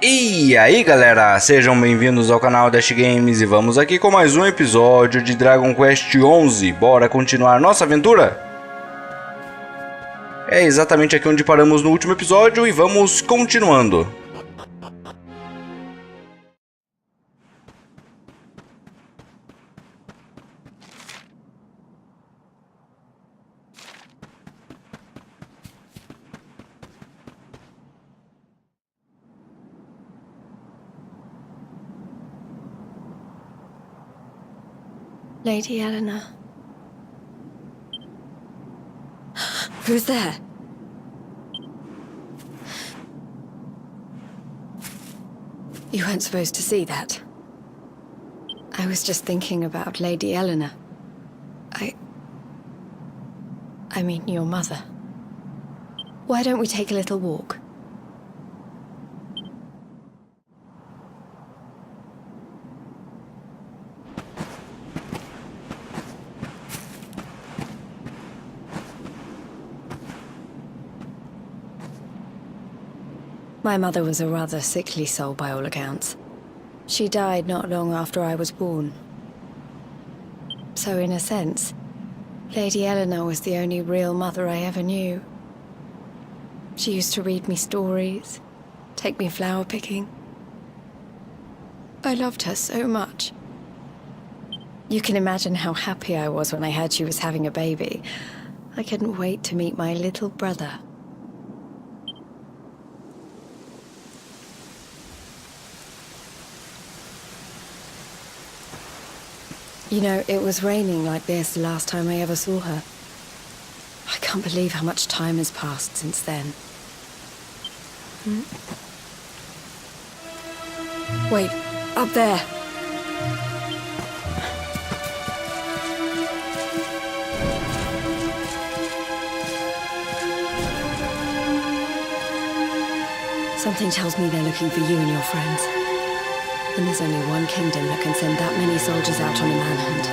E aí galera, sejam bem-vindos ao canal Dash Games e vamos aqui com mais um episódio de Dragon Quest XI. Bora continuar nossa aventura? É exatamente aqui onde paramos no último episódio e vamos continuando. Lady Eleanor. Who's there? You weren't supposed to see that. I was just thinking about Lady Eleanor. I mean, your mother. Why don't we take a little walk? My mother was a rather sickly soul by all accounts. She died not long after I was born. So in a sense, Lady Eleanor was the only real mother I ever knew. She used to read me stories, take me flower picking. I loved her so much. You can imagine how happy I was when I heard she was having a baby. I couldn't wait to meet my little brother. You know, it was raining like this the last time I ever saw her. I can't believe how much time has passed since then. Wait, up there. Something tells me they're looking for you and your friends. And there's only one kingdom that can send that many soldiers out on a manhunt.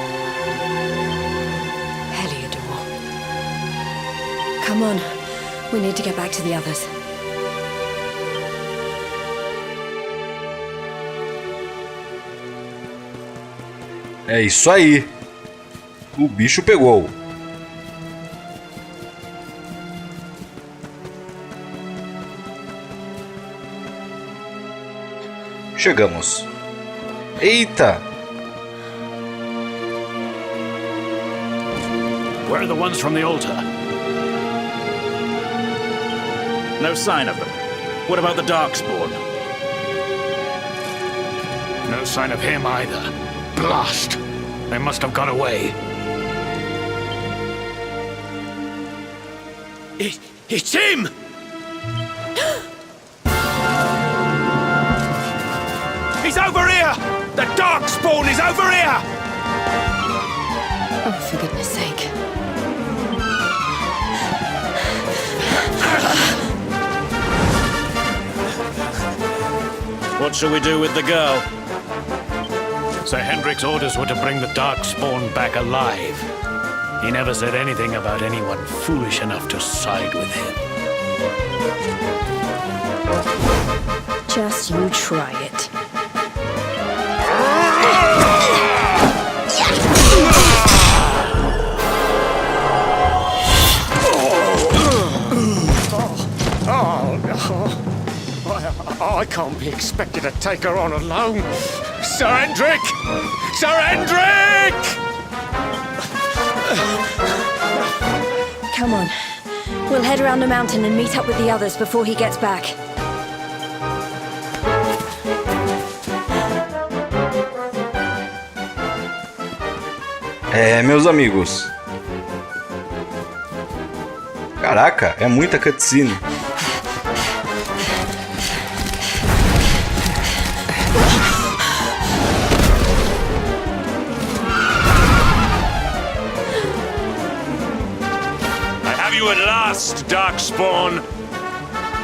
Heliodor. Come on, we need to get back to the others. É isso aí. O bicho pegou. Chegamos. Eita! Where are the ones from the altar? No sign of them. What about the Darkspawn? No sign of him either. Blast! They must have gone away. It's him! He's over here! The Darkspawn is over here! Oh, for goodness sake. What shall we do with the girl? Sir Hendrik's orders were to bring the Darkspawn back alive. He never said anything about anyone foolish enough to side with him. Just you try it. I can't be expected to take her on alone. Sir Hendrik! Sir Hendrik! Come on. We'll head around the mountain and meet up with the others before he gets back. Meus amigos. Caraca, é muita cutscene. You at last, Darkspawn.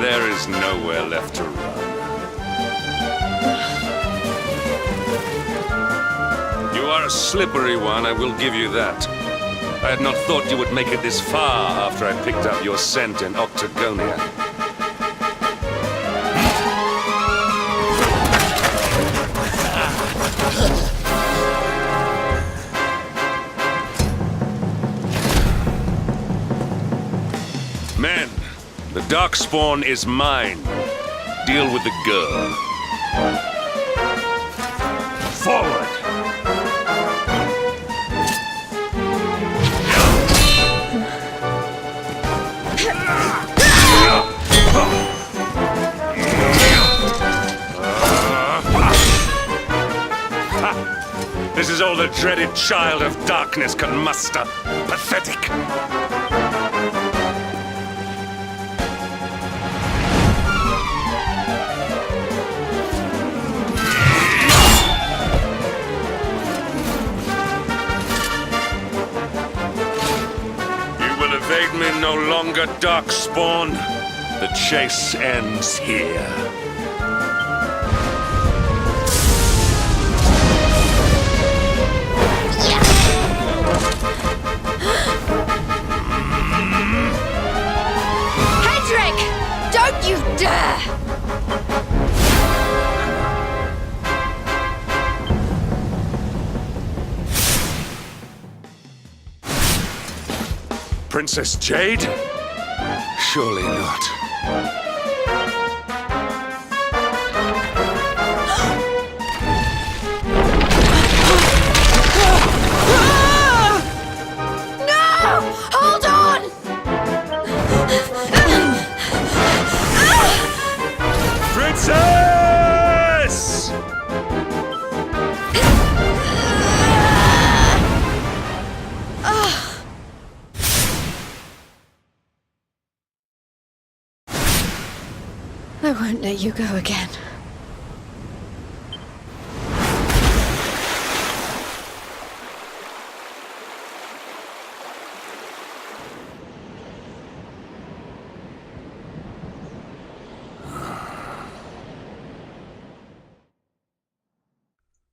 There is nowhere left to run. You are a slippery one, I will give you that. I had not thought you would make it this far after I picked up your scent in Octagonia. The Darkspawn is mine. Deal with the girl. Forward! This is all the dreaded child of darkness can muster. Pathetic. You will evade me no longer, Darkspawn. The chase ends here. Don't you dare! Princess Jade? Surely not. Hold on! Princess! I won't let you go again.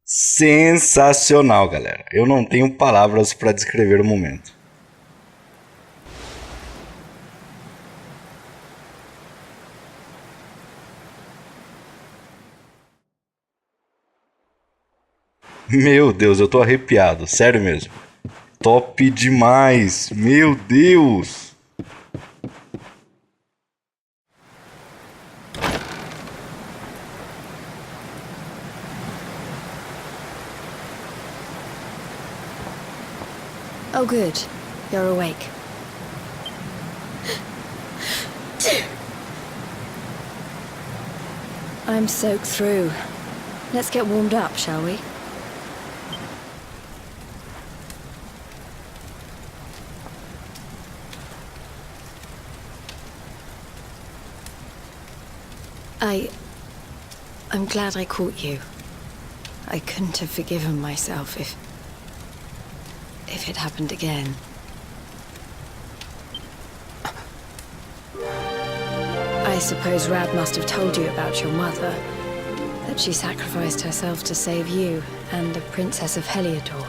Sensacional, galera. Eu não tenho palavras para descrever o momento. Meu Deus, eu tô arrepiado, sério mesmo. Top demais, meu Deus. Oh, good. You're awake. I'm soaked through. Let's get warmed up, shall we? I'm glad I caught you. I couldn't have forgiven myself if it happened again. I suppose Rab must have told you about your mother, that she sacrificed herself to save you and the Princess of Heliodor.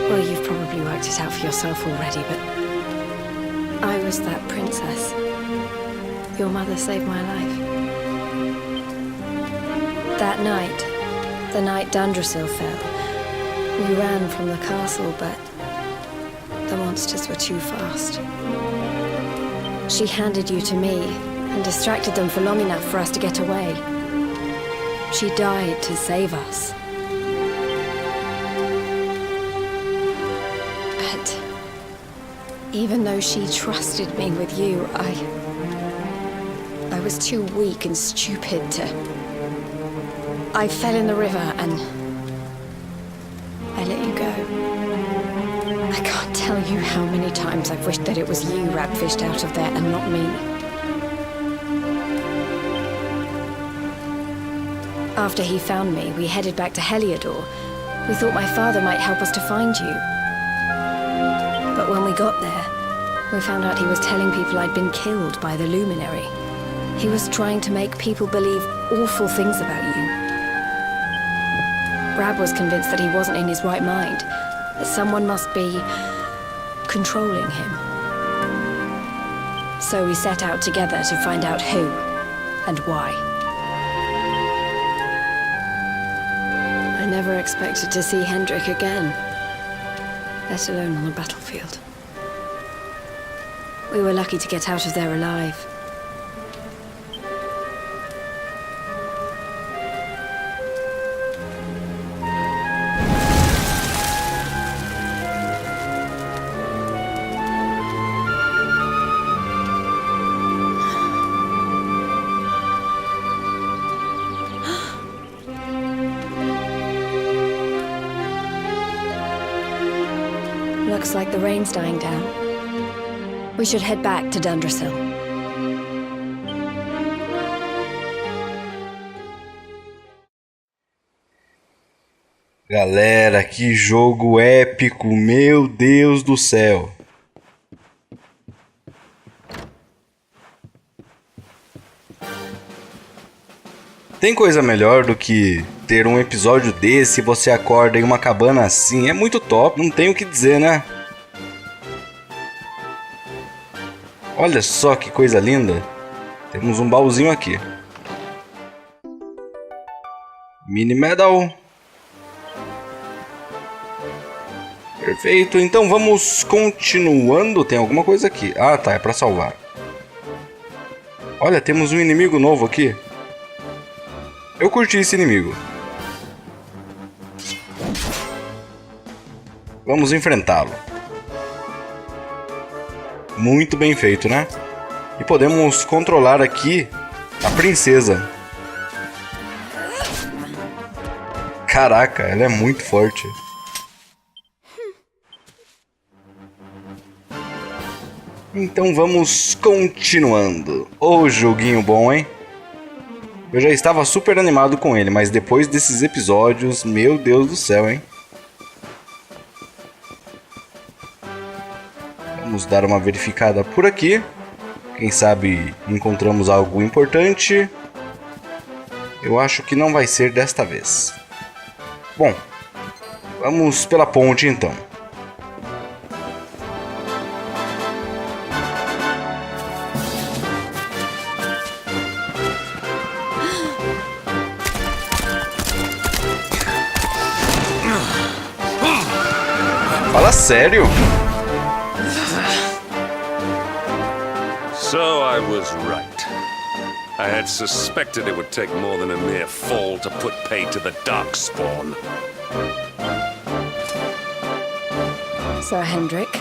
Well, you've probably worked it out for yourself already, but I was that princess. Your mother saved my life. That night, the night Dundrasil fell, we ran from the castle, but the monsters were too fast. She handed you to me and distracted them for long enough for us to get away. She died to save us. But even though she trusted me with you, I was too weak and stupid to... I fell in the river and I let you go. I can't tell you how many times I've wished that it was you Rab fished out of there and not me. After he found me, we headed back to Heliodor. We thought my father might help us to find you. But when we got there, we found out he was telling people I'd been killed by the Luminary. He was trying to make people believe awful things about you. Rab was convinced that he wasn't in his right mind, that someone must be controlling him. So we set out together to find out who and why. I never expected to see Hendrik again, let alone on the battlefield. We were lucky to get out of there alive. Looks like the rain's dying down. We should head back to Dundrasil. Galera, que jogo épico, meu Deus do céu. Tem coisa melhor do que ter um episódio desse e você acorda em uma cabana assim? É muito top, não tenho o que dizer, né? Olha só que coisa linda. Temos um baúzinho aqui. Mini Medal. Perfeito, então vamos continuando. Tem alguma coisa aqui. Ah, tá, é pra salvar. Olha, temos um inimigo novo aqui. Eu curti esse inimigo. Vamos enfrentá-lo. Muito bem feito, né? E podemos controlar aqui a princesa. Caraca, ela é muito forte. Então vamos continuando. Ô, joguinho bom, hein? Eu já estava super animado com ele, mas depois desses episódios, meu Deus do céu, hein? Vamos dar uma verificada por aqui. Quem sabe encontramos algo importante. Eu acho que não vai ser desta vez. Bom, vamos pela ponte então. Fala sério? So I was right. I had suspected it would take more than a mere fall to put pay to the Darkspawn. Sir Hendrik?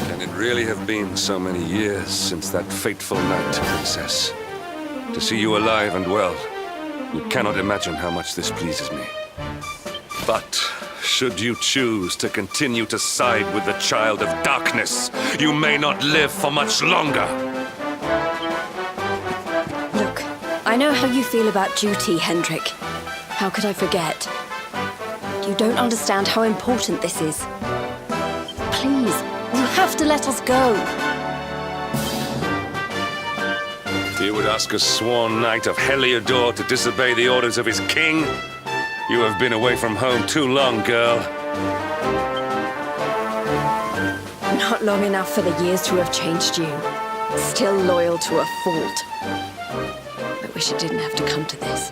Can it really have been so many years since that fateful night, Princess? To see you alive and well, you cannot imagine how much this pleases me. But should you choose to continue to side with the Child of Darkness, you may not live for much longer. Look, I know how you feel about duty, Hendrik. How could I forget? You don't understand how important this is. Please, you have to let us go. You would ask a sworn knight of Heliodor to disobey the orders of his king? You have been away from home too long, girl. Not long enough for the years to have changed you. Still loyal to a fault. I wish it didn't have to come to this.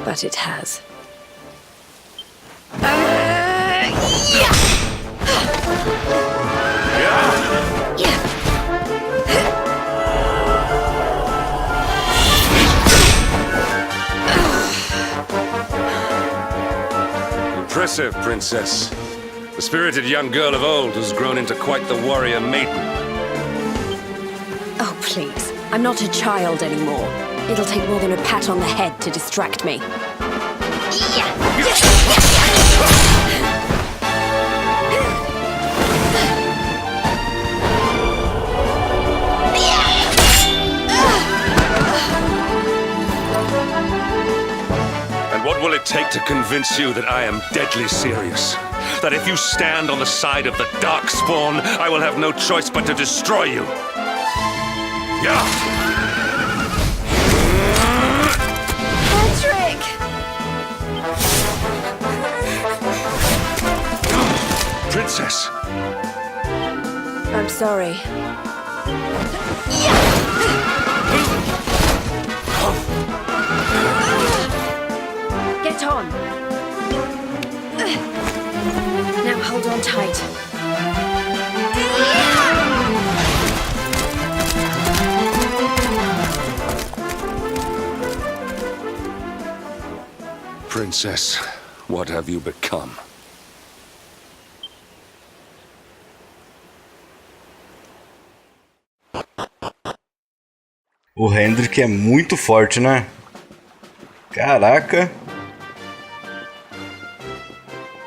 But it has. Impressive, Princess. The spirited young girl of old has grown into quite the warrior maiden. Oh, please. I'm not a child anymore. It'll take more than a pat on the head to distract me. And what will it take to convince you that I am deadly serious? That if you stand on the side of the Darkspawn, I will have no choice but to destroy you? Yeah! Patrick! Princess! I'm sorry. Get on! Princess, what have you become? O Hendrik é muito forte, né? Caraca.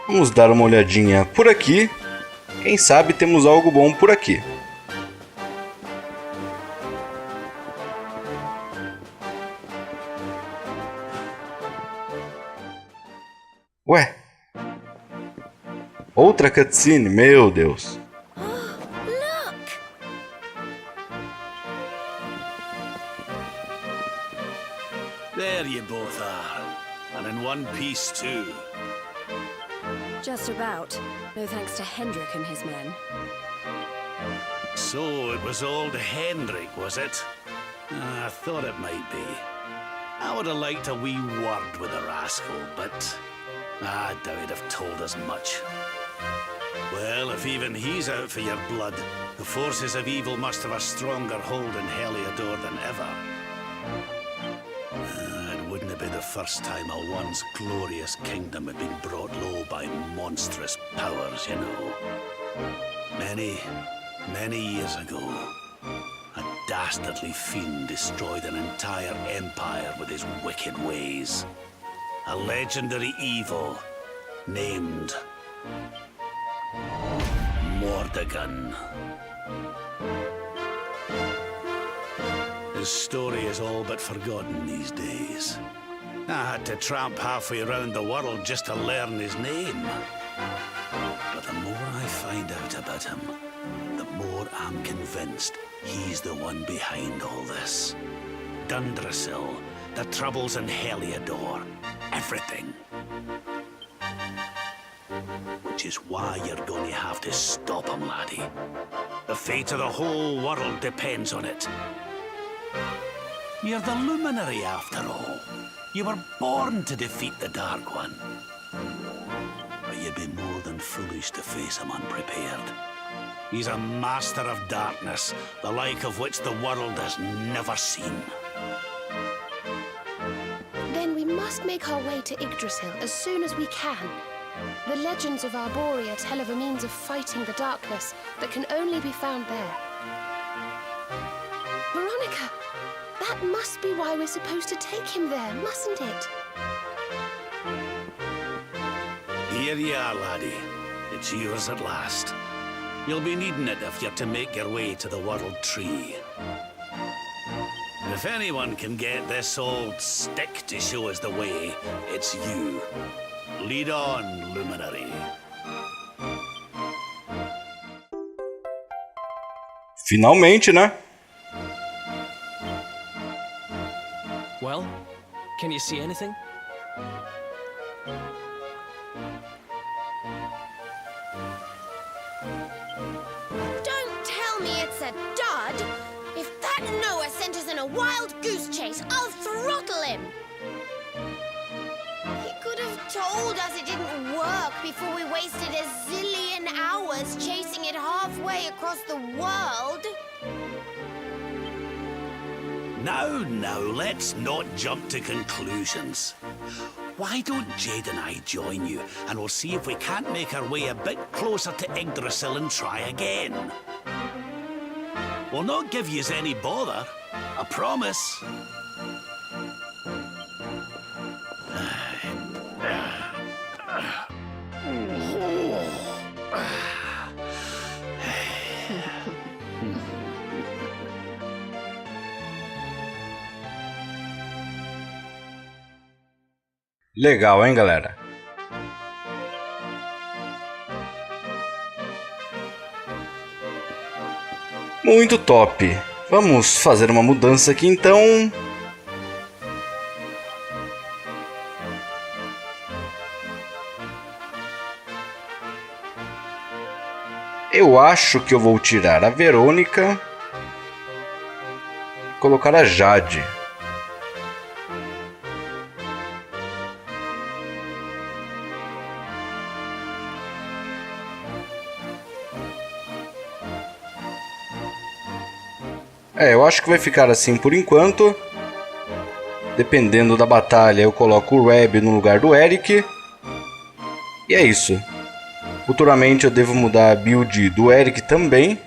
Vamos dar uma olhadinha por aqui. Quem sabe temos algo bom por aqui. Ué. Outra cutscene, meu Deus. There you both are. And in one piece, too. Just about. No thanks to Hendrik and his men. So it was old Hendrik, was it? I thought it might be. I would have liked a wee word with the rascal, but I doubt he'd have told us much. Well, if even he's out for your blood, the forces of evil must have a stronger hold in Heliodor than ever. It wouldn't have been the first time a once glorious kingdom had been brought low by monstrous powers, you know. Many years ago, a dastardly fiend destroyed an entire empire with his wicked ways. A legendary evil named Mordegon. His story is all but forgotten these days. I had to tramp halfway around the world just to learn his name. But the more I find out about him, the more I'm convinced he's the one behind all this. Dundrasil, the troubles in Heliodor, everything. Which is why you're going to have to stop him, laddie. The fate of the whole world depends on it. You're the luminary, after all. You were born to defeat the Dark One. But you'd be more than foolish to face him unprepared. He's a master of darkness, the like of which the world has never seen. Then we must make our way to Yggdrasil as soon as we can. The legends of Arborea tell of a means of fighting the darkness that can only be found there. Veronica, that must be why we're supposed to take him there, mustn't it? Here you are, laddie. It's yours at last. You'll be needing it if you're to make your way to the World Tree. If anyone can get this old stick to show us the way, it's you. Lead on, Luminary. Finalmente, né? Well, can you see anything? Don't tell me it's a dud! If that Noah sent us in a wild goose chase, I'll throttle him! He could have told us it didn't work before we wasted a zillion hours chasing it halfway across the world. Now, let's not jump to conclusions. Why don't Jade and I join you, and we'll see if we can't make our way a bit closer to Yggdrasil and try again. We'll not give yous any bother, I promise. Legal, hein, galera? Muito top. Vamos fazer uma mudança aqui, então. Eu acho que eu vou tirar a Verônica e colocar a Jade. Eu acho que vai ficar assim por enquanto. Dependendo da batalha, eu coloco o Reb no lugar do Eric. E é isso. Futuramente eu devo mudar a build do Eric também.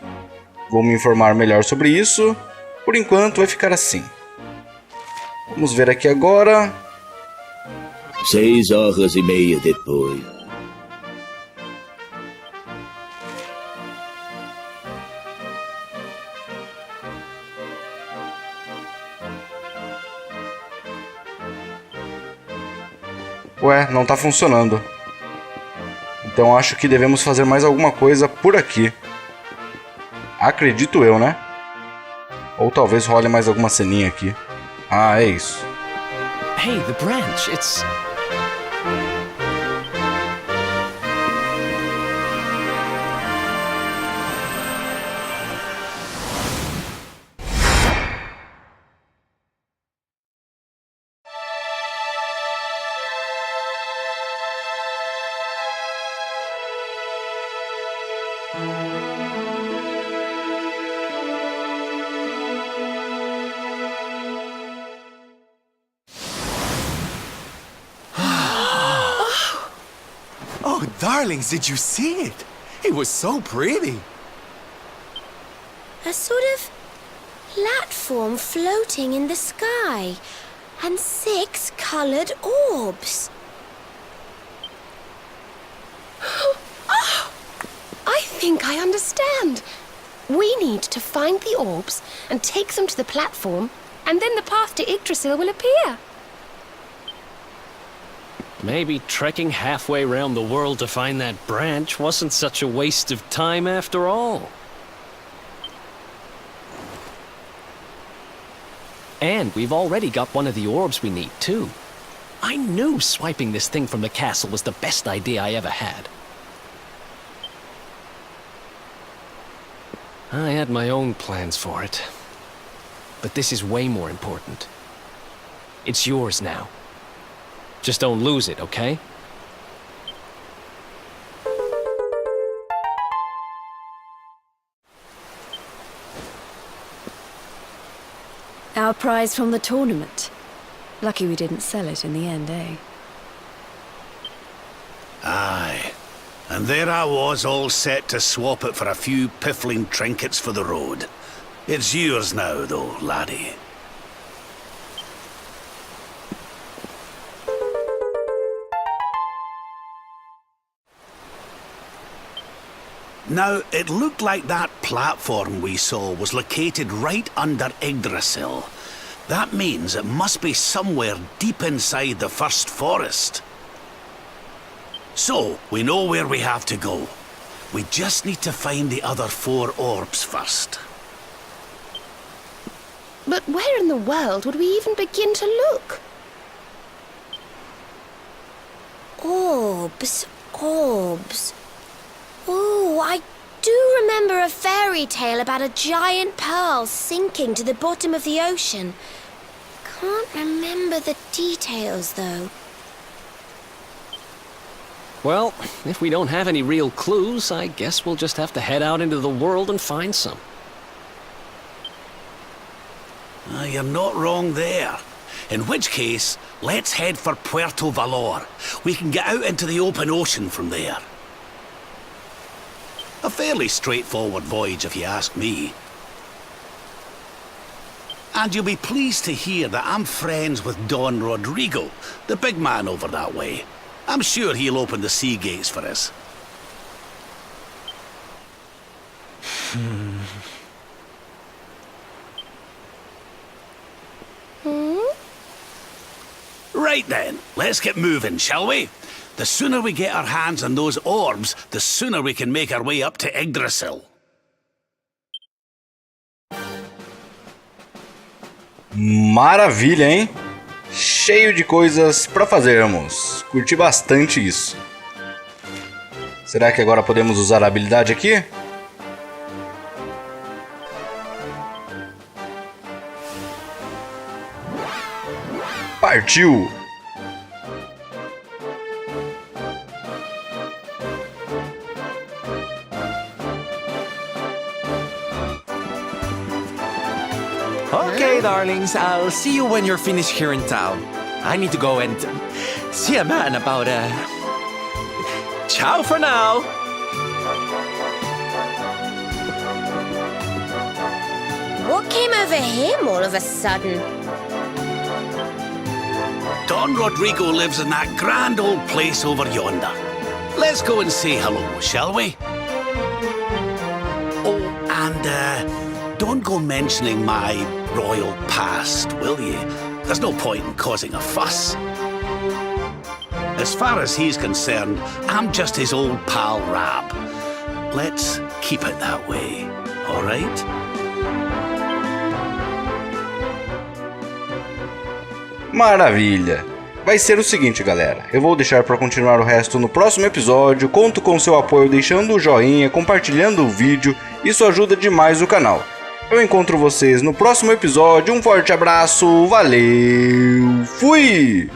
Vou me informar melhor sobre isso. Por enquanto vai ficar assim. Vamos ver aqui agora. 6 horas e meia depois. Ué, não tá funcionando. Então acho que devemos fazer mais alguma coisa por aqui. Acredito eu, né? Ou talvez role mais alguma ceninha aqui. Ah, é isso. Hey, the branch, it's... Oh, darlings, did you see it? It was so pretty. A sort of platform floating in the sky, and 6 colored orbs. Oh, I think I understand. We need to find the orbs and take them to the platform, and then the path to Yggdrasil will appear. Maybe trekking halfway around the world to find that branch wasn't such a waste of time after all. And we've already got one of the orbs we need, too. I knew swiping this thing from the castle was the best idea I ever had. I had my own plans for it. But this is way more important. It's yours now. Just don't lose it, okay? Our prize from the tournament. Lucky we didn't sell it in the end, eh? Aye. And there I was, all set to swap it for a few piffling trinkets for the road. It's yours now, though, laddie. Now, it looked like that platform we saw was located right under Yggdrasil. That means it must be somewhere deep inside the first forest. So, we know where we have to go. We just need to find the other 4 orbs first. But where in the world would we even begin to look? Orbs, orbs. Oh, I do remember a fairy tale about a giant pearl sinking to the bottom of the ocean. Can't remember the details, though. Well, if we don't have any real clues, I guess we'll just have to head out into the world and find some. You're not wrong there. In which case, let's head for Puerto Valor. We can get out into the open ocean from there. A fairly straightforward voyage, if you ask me. And you'll be pleased to hear that I'm friends with Don Rodrigo, the big man over that way. I'm sure he'll open the sea gates for us. Right then, let's get moving, shall we? The sooner we get our hands on those orbs, the sooner we can make our way up to Yggdrasil. Maravilha, hein? Cheio de coisas para fazermos. Curti bastante isso. Será que agora podemos usar a habilidade aqui? Partiu! Okay, Okay, darlings, I'll see you when you're finished here in town. I need to go and see a man about Ciao for now. What came over him all of a sudden? Don Rodrigo lives in that grand old place over yonder. Let's go and say hello, shall we? Oh, and don't go mentioning my royal past, will you? There's no point in causing a fuss. As far as he's concerned, I'm just his old pal Rab. Let's keep it that way, all right? Maravilha! Vai ser o seguinte, galera. Eu vou deixar para continuar o resto no próximo episódio. Conto com seu apoio deixando o joinha, compartilhando o vídeo. Isso ajuda demais o canal. Eu encontro vocês no próximo episódio. Um forte abraço. Valeu! Fui!